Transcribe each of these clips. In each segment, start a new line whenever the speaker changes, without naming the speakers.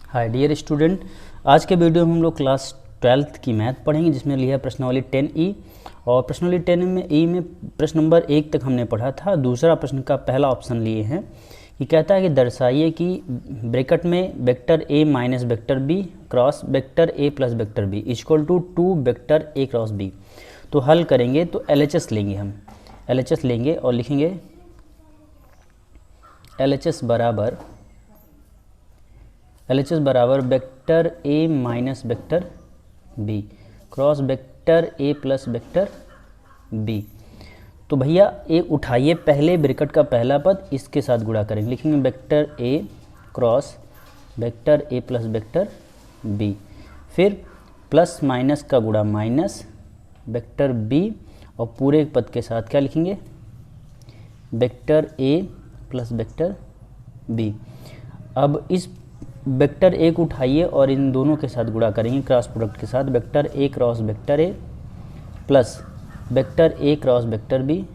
Hi dear student, आज के video में हम लोग क्लास 12th की मैथ पढ़ेंगे, जिसमें लिया है प्रश्नावली 10E। और प्रश्नावली 10 में ई में प्रश्न नंबर 1 तक हमने पढ़ा था। दूसरा प्रश्न का पहला ऑप्शन लिए हैं कि कहता है कि दर्शाइए कि ब्रैकेट में vector A minus vector B cross vector A plus vector B equal to 2 vector A cross B. तो हल करेंगे तो LHS लेंगे, हम LHS लेंगे और लिखेंगे LHS बराबर vector A minus vector B cross vector A plus vector B. तो भैया ए उठाइए, पहले ब्रैकेट का पहला पद इसके साथ गुणा करेंगे, लिखेंगे vector A cross vector A plus vector B. फिर प्लस माइनस का गुणा माइनस वेक्टर बी और पूरे पद के साथ क्या लिखेंगे, vector A plus vector B. अब इस वेक्टर ए को उठाइए और इन दोनों के साथ गुणा करेंगे क्रॉस प्रोडक्ट के साथ, vector A cross vector A plus vector A cross vector B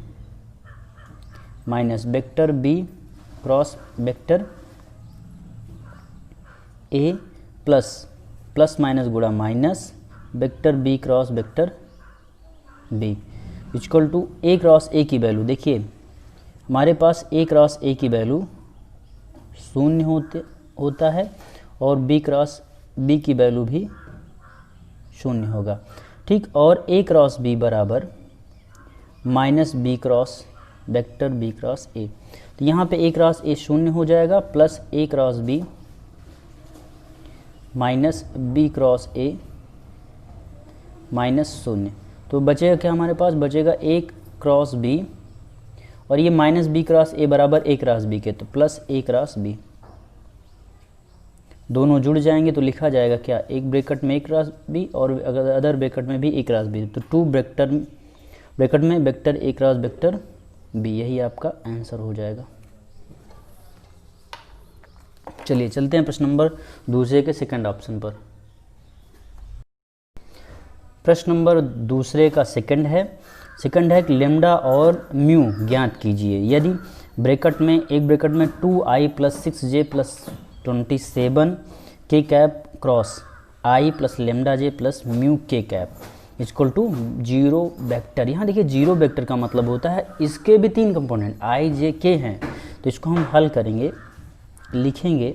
minus vector B cross vector A plus minus गुणा minus vector B cross vector B equal to A cross A की value. देखिए हमारे पास ए cross A की value 0 होता है और B cross B की value भी 0 होगा, ठीक। और ए क्रॉस बी बराबर minus B cross vector B cross A. तो यहाँ पे ए क्रॉस ए 0 हो जाएगा, plus A cross B minus B cross A minus 0। तो बचेगा क्या, हमारे पास बचेगा ए क्रॉस बी और ये माइनस बी क्रॉस ए बराबर ए क्रॉस बी के, तो प्लस ए क्रॉस बी। दोनों जुड़ जाएंगे तो लिखा जाएगा क्या, एक ब्रैकेट में ए क्रॉस बी और अगर अदर ब्रैकेट में भी ए क्रॉस बी, तो 2 ब्रैकेट में vector A cross vector B. यही आपका आंसर हो जाएगा। चलिए चलते हैं प्रश्न नंबर दूसरे के सेकंड ऑप्शन पर। प्रश्न नंबर दूसरे का सेकंड है कि लेम्डा और म्यू ज्ञात कीजिए यदि ब्रैकेट में एक ब्रैकेट में 2i plus 6j plus 27 K cap cross i plus lambda J plus mu K cap equal to 0 vector. यहाँ देखिए 0 वेक्टर का मतलब होता है इसके भी 3 कंपोनेंट i j k हैं, तो इसको हम हल करेंगे, लिखेंगे।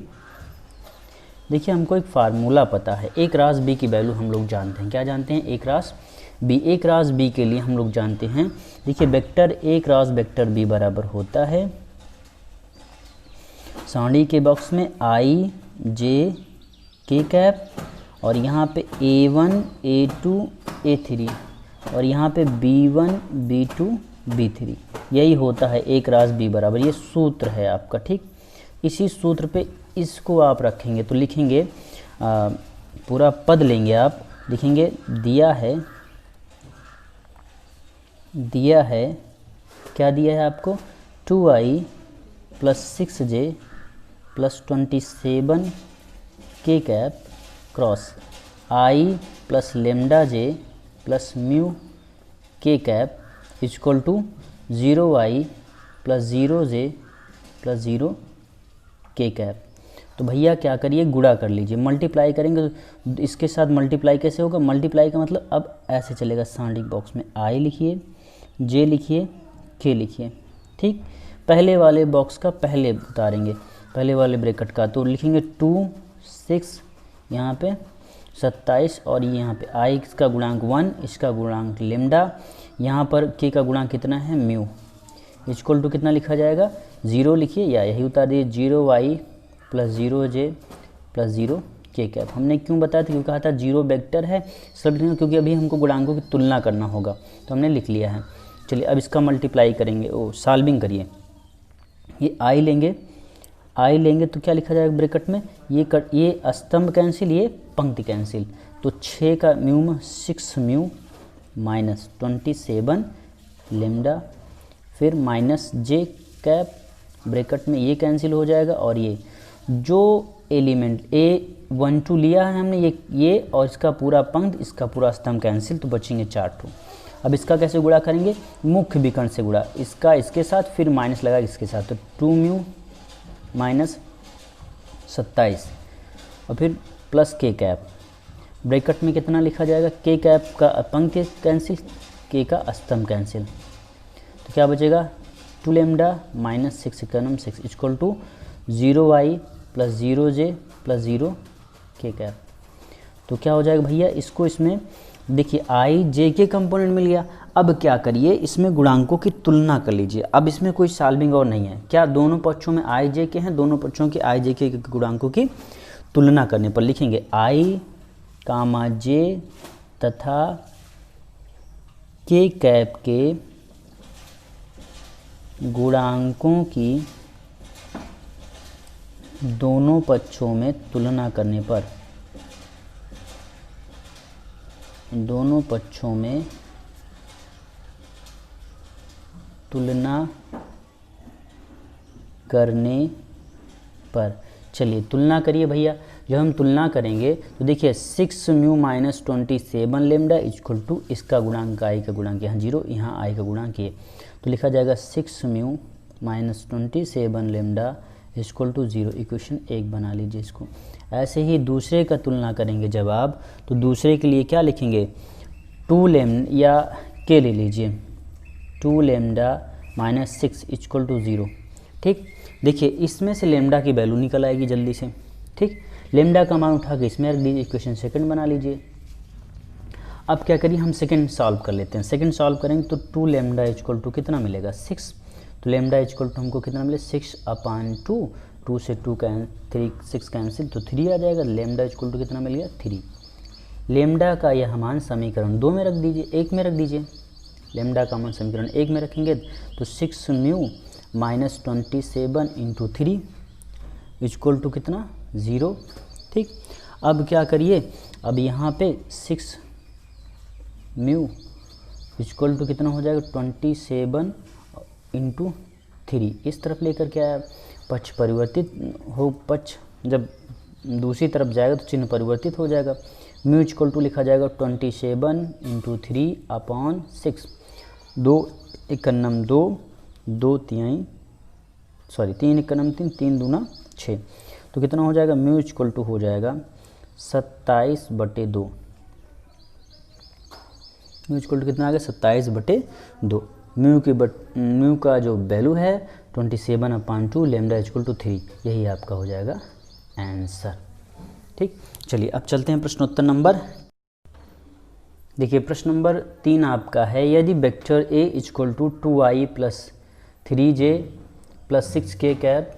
देखिए हमको एक फार्मूला पता है, ए क्रॉस बी की वैल्यू हम लोग जानते हैं। क्या जानते हैं, ए क्रॉस बी के लिए हम लोग जानते हैं, देखिए vector A cross vector B बराबर होता है सारणी के बॉक्स में i j k कैप और यहाँ पे a1 a2 a3 और यहाँ पे b1 b2 b3। यही होता है ए क्रॉस बी बराबर, ये सूत्र है आपका, ठीक। इसी सूत्र पे इसको आप रखेंगे तो लिखेंगे पूरा पद लेंगे आप, लिखेंगे दिया है क्या दिया है आपको, 2i plus 6j plus 27 K cap cross i plus lambda J plus mu K cap equal to 0i plus 0j plus 0 K cap. तो भैया क्या करिए, गुणा कर लीजिए, मल्टीप्लाई करेंगे तो इसके साथ मल्टीप्लाई कैसे होगा, मल्टीप्लाई का मतलब अब ऐसे चलेगा, सारणी बॉक्स में i लिखिए, j लिखिए, k लिखिए, ठीक। पहले वाले बॉक्स का पहले उतारेंगे, पहले वाले ब्रैकेट का, तो लिखेंगे 2 6 यहाँ पे 27 और ये यहाँ पे i इसका गुणांक 1, इसका गुणांक लेम्डा, यहाँ पर k का गुणांक कितना है म्यू, इक्वल टू कितना लिखा जाएगा 0 लिखिए या यही उतार दीजिए 0i plus 0j plus 0 K cap. हमने क्यों बताया था, क्योंकि कहा था 0 वेक्टर है सब लिखेंगे, क्योंकि अभी हमको गुणांकों की तुलना करना होगा, तो हमने लिख लिया है। चलिए अब इसका मल्टीप्लाई करेंगे, सॉल्विंग करिए। ये आई लेंगे तो क्या लिखा जाएगा ब्रैकेट में, ये स्तंभ कैंसिल, ये पंक्ति कैंसिल, तो 6 का म्यू में 6 म्यू माइनस 27 लेम्डा, फिर माइनस जे कैप, ब्रैकेट में ये कैंसिल हो जाएगा और ये जो एलिमेंट A12 लिया है हमने, ये और इसका पूरा पंक्ति, इसका पूरा स्तंभ कैंसिल, तो बचेंगे 4 ठो। अब इसका कैसे गुणा करेंगे, मुख्य विकर्ण से गुणा, इसका इसके साथ फिर माइनस लगा इसके साथ, तो 2 म्यू माइनस 27 और फिर प्लस के कैप, ब्रैकेट में कितना लिखा जाएगा, के कैप का पंक्ति कैंसिल, के का स्तंभ कैंसिल, तो क्या बचेगा 2 लैम्डा माइनस 6 इकोनॉम 6 equal to 0y plus 0j plus 0 K cap. तो क्या हो जाएगा भैया, इसको इसमें देखिए आई जे के कंपोनेंट मिल गया। अब क्या करिए, इसमें गुणांकों की तुलना कर लीजिए। अब इसमें कोई सॉल्विंग और नहीं है, क्या दोनों पक्षों में आई जे के हैं, दोनों पक्षों के आई जे के गुणांकों की तुलना करने पर लिखेंगे आई कामा जे तथा के कैप के गुणांकों की दोनों पक्षों में तुलना करने पर, दोनों पक्षों में तुलना करने पर, चलिए तुलना करिए भैया। जब हम तुलना करेंगे तो देखिए 6 mu minus 27 lambda equal to इसका गुणांक आई का गुणांक यहाँ 0, यहाँ आई का गुणांक ये, तो लिखा जाएगा 6 mu minus 27 lambda equal to 0, equation 1 बना लीजिए इसको। ऐसे ही दूसरे का तुलना करेंगे जब आप, तो दूसरे के लिए क्या लिखेंगे 2 लेमडा या के ले लीजिए 2 लेमडा माइनस 6 इक्वल टू 0। ठीक, देखिए इसमें से लेमडा की वैल्यू निकल आएगी जल्दी से। ठीक, लेमडा का मान उठा के इसमें रख दीजिए, इक्वेशन सेकंड बना लीजिए। अब क्या करिए, हम सेकंड सॉल्व कर लेते हैं। सेकंड सॉल्व करेंगे तो 2 लेमडा इक्वल टू कितना मिलेगा 6, तो लेमडा इक्वल टू हमको कितना मिले 6/2, 2 से 2 6 कैंसिल तो 3 आ जाएगा। लेमडा इक्वल टू कितना मिल गया 3। लेमडा का यह मान समीकरण 2 में रख दीजिए, 1 में रख दीजिए। लेमडा का मान समीकरण 1 में रखेंगे तो 6 mu minus 27 into 3 equal to कितना 0। ठीक, अब क्या करिए, अब यहाँ पे 6 म्यू इक्वल टू कितना हो जाएगा 27 इंटू 3, इस तरफ लेकर के आया, पक्ष परिवर्तित हो, पक्ष जब दूसरी तरफ जाएगा तो चिन्ह परिवर्तित हो जाएगा। म्यू इक्वल टू लिखा जाएगा 27 इंटू 3/6, 2 एकन्नम 2, 2 3 सॉरी 3 एकन्नम 3, 3 दूना 6, तो कितना हो जाएगा म्यू इक्वल टू हो जाएगा 27/2। म्यू इक्वल टू कितना आ गया 27/2। म्यू का जो वैल्यू है 27/2, लेमडा इक्वल टू 3, यही आपका हो जाएगा आंसर। ठीक, चलिए अब चलते हैं प्रश्नोत्तर नंबर। देखिए प्रश्न नंबर 3 आपका है, यदि vector A equal to 2i plus 3j plus 6k cap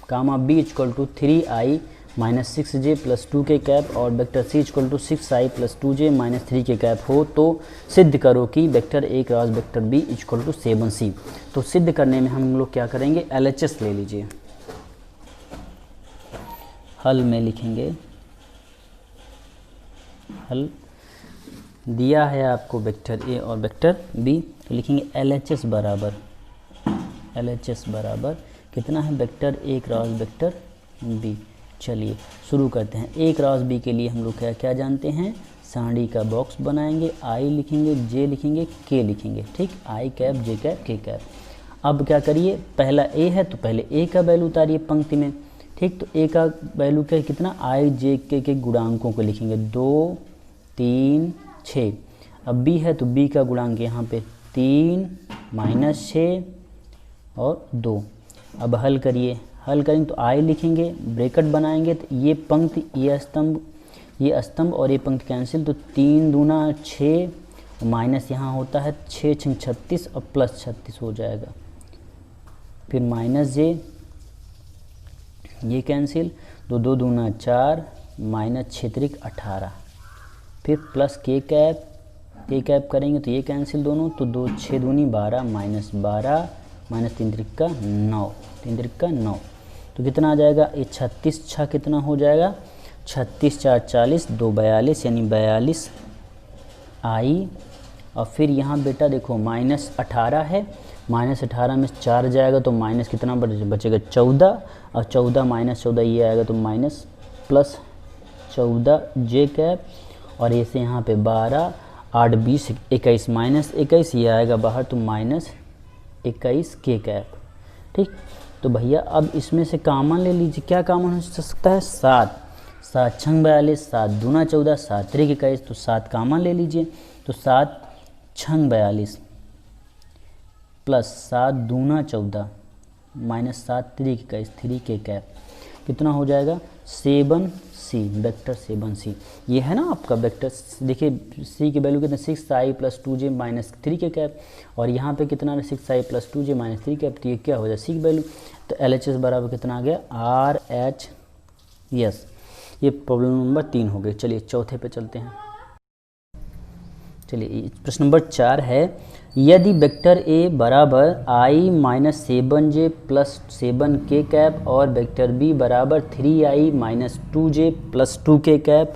comma B equal to 3i minus 6j plus 2k cap और vector C equal to 6i plus 2j minus 3k cap हो, तो सिद्ध करो कि vector A cross vector B equal to 7c। तो सिद्ध करने में हम लोग क्या करेंगे, LHS ले लीजिए। हल में लिखेंगे, हल दिया है आपको वेक्टर ए और वेक्टर बी, तो लिखेंगे LHS बराबर कितना है, vector A cross vector B. चलिए शुरू करते हैं। ए क्रॉस बी के लिए हम लोग क्या क्या जानते हैं, सारणी का बॉक्स बनाएंगे, आई लिखेंगे, जे लिखेंगे, के लिखेंगे। ठीक, आई कैप, जे कैप, के कैप। अब क्या करिए, पहला ए है तो पहले ए का वैल्यू उतारिए पंक्ति में। ठीक, तो ए का वैल्यू क्या कितना, आई जे के गुणांकों को लिखेंगे 2 3 6। अब बी है तो बी का गुणांक यहाँ पे 3 माइनस 6 और 2। अब हल करिए, हल करेंगे तो आई लिखेंगे, ब्रैकेट बनाएंगे तो ये पंक्ति ये स्तंभ और ये पंक्ति कैंसिल, तो 3 दूना 6 माइनस यहाँ होता है 6 6 36 और प्लस 36 हो जाएगा। फिर माइनस जे ये कैंसिल, तो 2 दूना 4 माइनस 6 त्रिक 18, फिर प्लस के कैप करेंगे तो ये कैंसिल दोनों, तो 2 6 दूनी 12 माइनस 12 माइनस 3 त्रिक का 9, 3 त्रिक का 9, तो कितना आ जाएगा, ये 36 6 कितना हो जाएगा 36 4 40, 2 42 यानी 42 आई। और फिर यहाँ बेटा देखो माइनस 18 है, माइनस 18 में 4 जाएगा तो माइनस कितना बचेगा 14, और 14 माइनस 14 ये आएगा तो माइनस प्लस 14 जे कैप, और ऐसे यहाँ पे 12 8 20 21 माइनस 21 ये आएगा बाहर तो माइनस 21 के कैप। ठीक, तो भैया अब इसमें से कॉमन ले लीजिए, क्या कॉमन हो सकता है 7, 7 छंग 42, 7 दूना 14, 7 त्रिक 21, तो 7 कॉमन ले लीजिए। तो 7 छंग 42 प्लस 7 दूना 14 माइनस 7 त्रिक 21, 3 के कैप कितना हो जाएगा 7C, वेक्टर 7C। ये है ना आपका वेक्टर। देखिए सी की वैल्यू कितना 6i प्लस 2j माइनस 3 के कैप, और यहाँ पे कितना है 6i plus 2j minus 3 cap. तो ये क्या हो जाए सी की वैल्यू, तो LHS बराबर कितना आ गया RH। यस, ये प्रॉब्लम नंबर 3 हो गई। चलिए चौथे पे चलते हैं। चलिए प्रश्न नंबर 4 है, यदि वेक्टर ए बराबर i minus 7j plus 7k cap और वेक्टर बी बराबर 3i minus 2j plus 2k cap,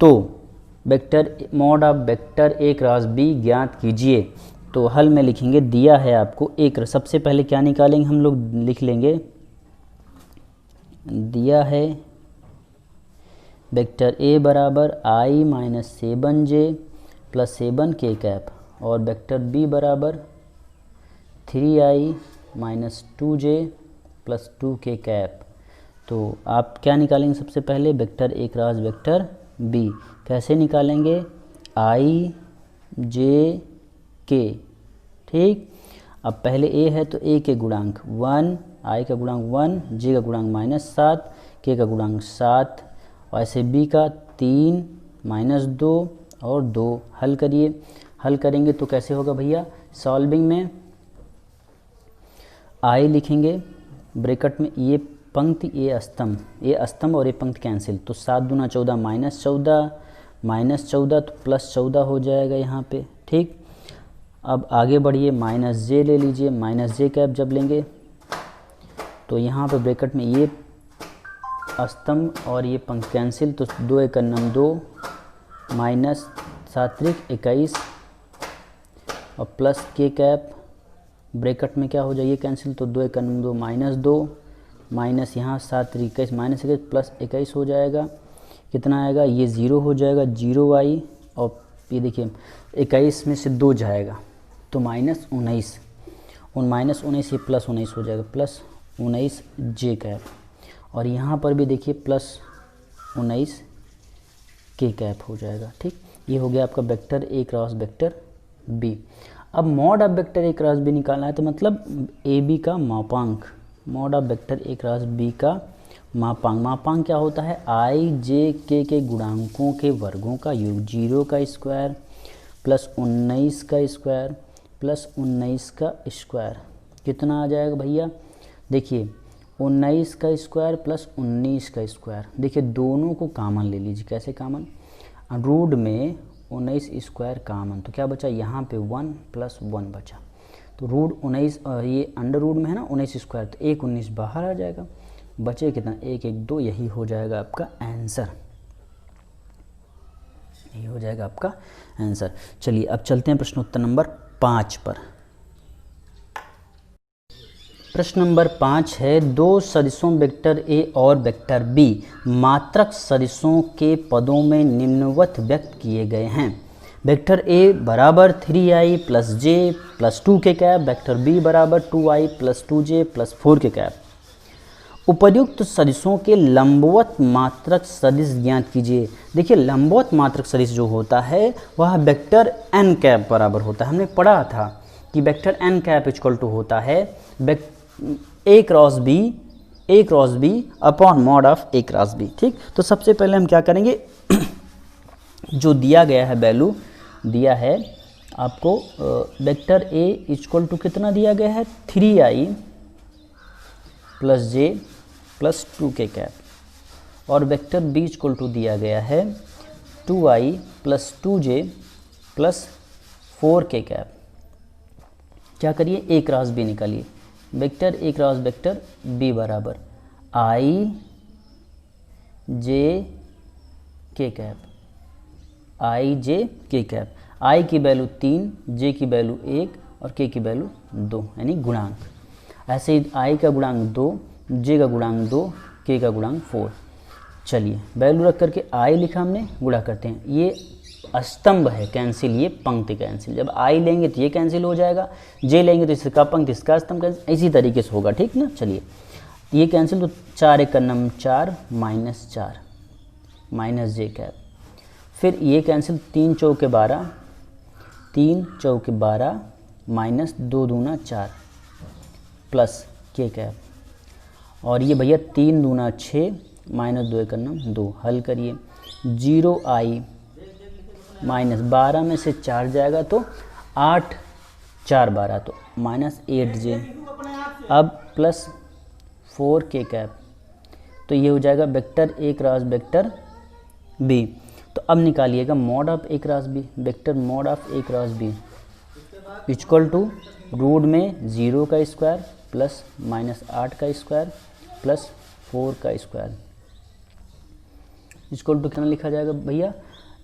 तो vector mod of vector A cross B ज्ञात कीजिए। तो हल में लिखेंगे, दिया है आपको एक, सबसे पहले क्या निकालेंगे हम लोग, लिख लेंगे दिया है वेक्टर ए बराबर i minus 7j plus 7k cap और वेक्टर बी बराबर 3i minus 2j plus 2k cap. तो आप क्या निकालेंगे सबसे पहले, vector A cross vector B. कैसे निकालेंगे, i j k, ठीक। अब पहले ए है तो ए के गुणांक 1, i का गुणांक 1, j का गुणांक -7, k का गुणांक 7, और ऐसे बी का 3 -2 और 2। हल करिए, हल करेंगे तो कैसे होगा भैया, सॉल्विंग में i लिखेंगे ब्रैकेट में, ये पंक्ति ये स्तंभ और ये पंक्ति कैंसिल, तो 7 दूना 14 -14 तो +14 हो जाएगा यहाँ पे, ठीक। अब आगे बढ़िए, -j ले लीजिए, -j कैप जब लेंगे तो यहाँ पे ब्रैकेट में ये स्तंभ और ये पंक्ति कैंसिल, तो 2 × 2 माइनस 7 × 21 और प्लस k कैप ब्रैकेट में क्या हो जाएगी कैंसिल, तो 2 × 2 -2 माइनस यहाँ 7 × 21 -21 प्लस 21 हो जाएगा, कितना आएगा, ये 0 हो जाएगा 0i, और ये देखिए 21 में से 2 जाएगा तो -19 ये +19 हो जाएगा, +19 j कैप, और यहाँ पर भी देखिए +19 k कैप हो जाएगा, ठीक। ये हो गया आपका vector A cross vector B. अब mod of vector A cross B निकालना है, तो मतलब ए बी का मापांक, mod of vector A cross B का मापांक क्या होता है, i j k के गुणांकों के वर्गों का योग, 0 का स्क्वायर प्लस 19 का स्क्वायर प्लस 19 का स्क्वायर, कितना आ जाएगा भैया, देखिए 19 का स्क्वायर प्लस 19 का स्क्वायर। देखिए दोनों को कॉमन ले लीजिए, कैसे कॉमन, रूट में 19 स्क्वायर कॉमन, तो क्या बचा यहाँ पे 1 + 1 बचा, तो रूट 19 ये अंडर रूट में है ना 19 स्क्वायर, तो 1 19 बाहर आ जाएगा, बचे कितना 1 1 2, यही हो जाएगा आपका आंसर, यही हो जाएगा आपका आंसर। चलिए अब चलते हैं प्रश्नोत्तर नंबर 5 पर। प्रश्न नंबर 5 है, दो सदिशों वेक्टर ए और वेक्टर बी मात्रक सदिशों के पदों में निम्नवत व्यक्त किए गए हैं। वेक्टर ए बराबर 3i plus j plus 2k cap, vector B बराबर 2i plus 2j plus 4k cap. उपर्युक्त सदिशों के लंबवत मात्रक सदिश ज्ञात कीजिए। देखिए लंबवत मात्रक सदिश जो होता है वह वेक्टर n कैप बराबर होता है। हमने पढ़ा था कि vector n cap equal to होता है A cross B upon mod of A cross B, ठीक। तो सबसे पहले हम क्या करेंगे, जो दिया गया है वैल्यू दिया है आपको, वेक्टर ए इक्वल टू कितना दिया गया है 3i plus j plus 2k cap, और वेक्टर बी इक्वल टू दिया गया है 2i plus 2j plus 4k cap. क्या करिए, ए क्रॉस बी निकालिए, vector A cross vector B बराबर i j k cap, i j k cap, i की value 3, j की वैल्यू 1 और k की वैल्यू 2, यानी गुणांक। ऐसे ही i का गुणांक 2, j का गुणांक 2, k का गुणांक 4। चलिए वैल्यू रख करके i लिखा हमने, गुणा करते हैं, ये स्तंभ है कैंसिल, ये पंक्ति कैंसिल, जब i लेंगे तो ये कैंसिल हो जाएगा, j लेंगे तो इसका पंक्ति इसका स्तंभ कैंसिल, इसी तरीके से होगा, ठीक ना। चलिए ये कैंसिल, तो 4 × 4 -4, माइनस जे कैप। फिर ये कैंसिल, 3 चौके 12, 3 चौके 12 माइनस 2 दूना 4 प्लस के कैप। और ये भैया 3 दूना 6 माइनस 2 एकम 2। हल करिए, 0i माइनस 12 में से 4 जाएगा तो 8 4 12 तो माइनस 8j। अब प्लस 4k कैप, तो ये हो जाएगा vector A cross vector B. तो अब निकालिएगा mod of A cross B, vector mod of A cross B equal to root में 0 का स्क्वायर प्लस माइनस 8 का स्क्वायर प्लस 4 का स्क्वायर इक्वल टू कितना लिखा जाएगा भैया?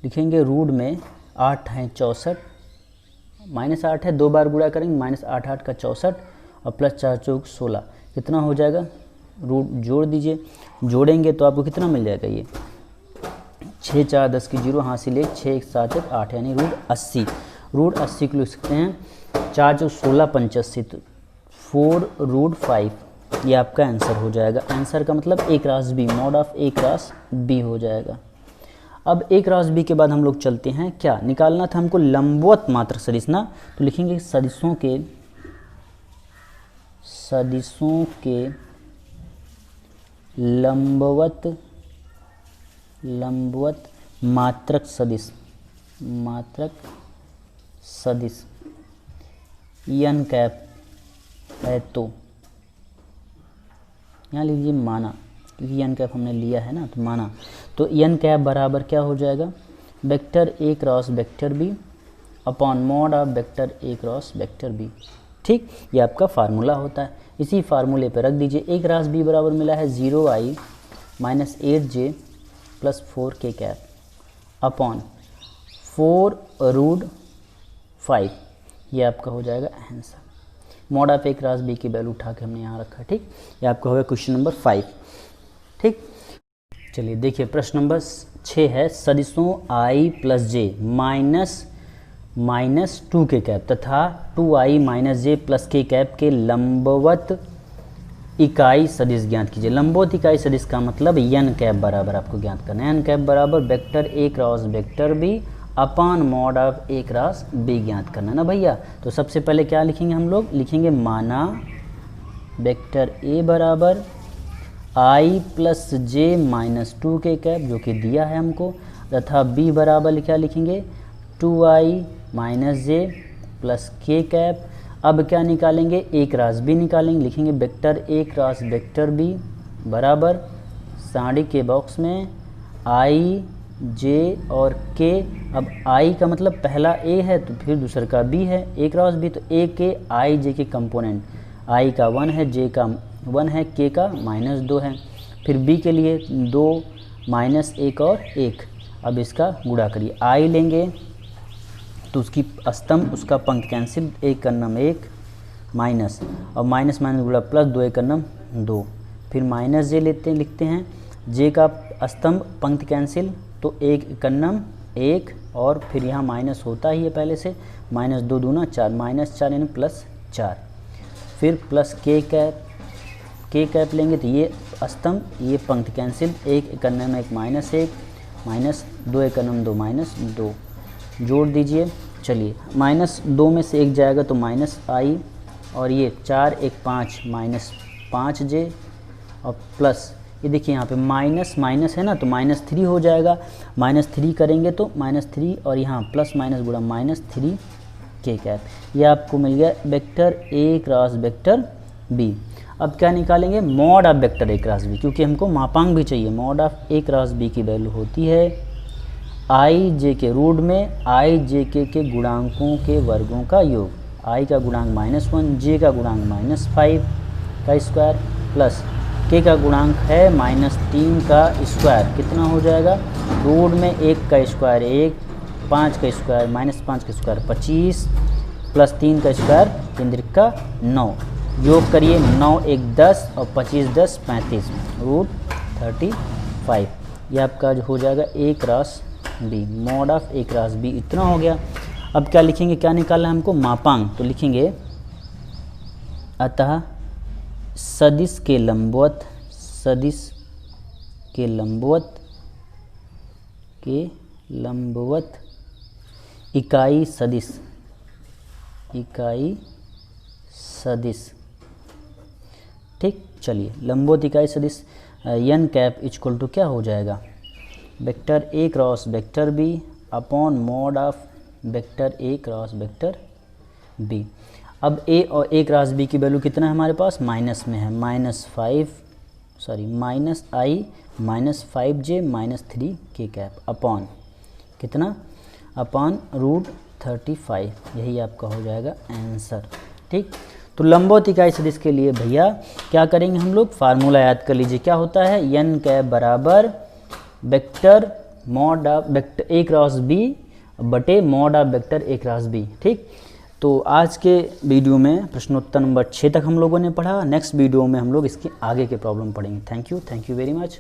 लिखेंगे रूट में 8 है 64, माइनस 8 है 2 बार गुणा करेंगे, माइनस 8 8 का 64 और प्लस 4 चौक 16, कितना हो जाएगा? रूट जोड़ दीजिए, जोड़ेंगे तो आपको कितना मिल जाएगा? ये 6 4 10 की 0, हाँ से ले 6 1 7 1 8 यानी रूट 80। रूट 80 को लिख सकते हैं 4 चौक 16 85, तो 4 रूट 5 ये आपका आंसर हो जाएगा। आंसर का मतलब A cross B, mod of A cross B हो जाएगा। अब ए क्रॉस बी के बाद हम लोग चलते हैं, क्या निकालना था हमको? लंबवत मात्रक सदिश ना, तो लिखेंगे सदिशों के लंबवत मात्रक सदिश n कैप है तो यहाँ लीजिए माना, क्योंकि n कैप हमने लिया है ना, तो माना तो n कैप बराबर क्या हो जाएगा? Vector A cross vector B upon mod of vector A cross vector B. ठीक, ये आपका फार्मूला होता है। इसी फार्मूले पे रख दीजिए। ए क्रॉस बी बराबर मिला है 0i minus 8j plus 4k cap upon 4 root 5, ये आपका हो जाएगा answer. Mod of A cross B की वैल्यू उठा के हमने यहाँ रखा है। ठीक, ये आपका होगा क्वेश्चन नंबर 5। ठीक, चलिए देखिए प्रश्न नंबर 6 है, सदिशों i plus J minus 2k cap तथा 2i minus J plus k cap के लंबवत इकाई सदिश ज्ञात कीजिए। लंबवत इकाई सदिश का मतलब n कैप बराबर आपको ज्ञात करना है। n कैप बराबर vector A cross vector B upon mod of A cross B ज्ञात करना ना भैया। तो सबसे पहले क्या लिखेंगे हम लोग? लिखेंगे माना वेक्टर ए बराबर i plus J minus 2k cap जो कि दिया है हमको, तथा b बराबर क्या लिखेंगे? 2i minus J plus k cap. अब क्या निकालेंगे? ए क्रॉस बी निकालेंगे। लिखेंगे vector A cross vector B बराबर साड़ी के बॉक्स में i जे और k। अब i का मतलब पहला a है तो फिर दूसरा का b है, a क्रॉस b, तो a के i जे के कंपोनेंट, i का 1 है, j का 1 है, k का माइनस 2 है। फिर b के लिए 2 माइनस 1 और 1। अब इसका गुणा करिए, i लेंगे तो उसकी स्तंभ उसका पंक्ति कैंसिल, 1 का नम 1 माइनस और माइनस माइनस गुणा प्लस 2 1 का नम 2। फिर माइनस जे लिखते हैं, जे का स्तंभ पंक्ति कैंसिल तो 1 का नम 1 और फिर यहाँ माइनस होता ही है पहले से, माइनस 2 दूना 4, माइनस 4 यानी प्लस 4। फिर प्लस के कैप लेंगे तो ये स्तंभ ये पंक्ति कैंसिल, 1 का नम 1 माइनस 1 माइनस 2 का नम 2 माइनस 2, जोड़ दीजिए। चलिए माइनस 2 में से 1 जाएगा तो माइनस i और ये 4 1 5 माइनस 5j और प्लस ये देखिए यहाँ पे माइनस माइनस है ना तो माइनस 3 हो जाएगा। माइनस 3 करेंगे तो माइनस 3 और यहाँ प्लस माइनस गुणा माइनस 3 के कैप। ये आपको मिल गया vector A cross vector B. अब क्या निकालेंगे? Mod of vector A cross B, क्योंकि हमको मापांक भी चाहिए। Mod of A cross B की वैल्यू होती है आई जे के रूट में आई जे के गुणांकों के वर्गों का योग। आई का गुणांक -1, जे का गुणांक -5 का स्क्वायर प्लस के का गुणांक है -3 का स्क्वायर। कितना हो जाएगा? रूट में 1 का स्क्वायर 1, 5 का स्क्वायर -5 का स्क्वायर 25 प्लस 3 का स्क्वायर 3 का 9। योग करिए, 9 1 10 और 25 10 35 रूट 35। ये आपका जो हो जाएगा A cross B, mod of A cross B इतना हो गया। अब क्या लिखेंगे? क्या निकालना है हमको? मापांक। तो लिखेंगे अतः सदिश के लंबवत के लंबवत इकाई सदिश, इकाई सदिश। ठीक, चलिए लंबवत इकाई सदिश एन कैप इक्वल टू क्या हो जाएगा, vector A cross vector B upon mod of vector A cross vector B. अब ए और ए क्रॉस बी की वैल्यू कितना है हमारे पास, माइनस में है, minus I minus 5j minus 3k cap upon कितना, अपॉन √35, यही आपका हो जाएगा आंसर। ठीक, तो लंबवत इकाई सदिश के लिए भैया क्या करेंगे हम लोग, फार्मूला याद कर लीजिए, क्या होता है, एन कैप बराबर vector mod of vector A cross B बटे mod of vector A cross B. ठीक, तो आज के वीडियो में प्रश्नोत्तर नंबर 6 तक हम लोगों ने पढ़ा। नेक्स्ट वीडियो में हम लोग इसके आगे के प्रॉब्लम पढ़ेंगे। Thank you very much.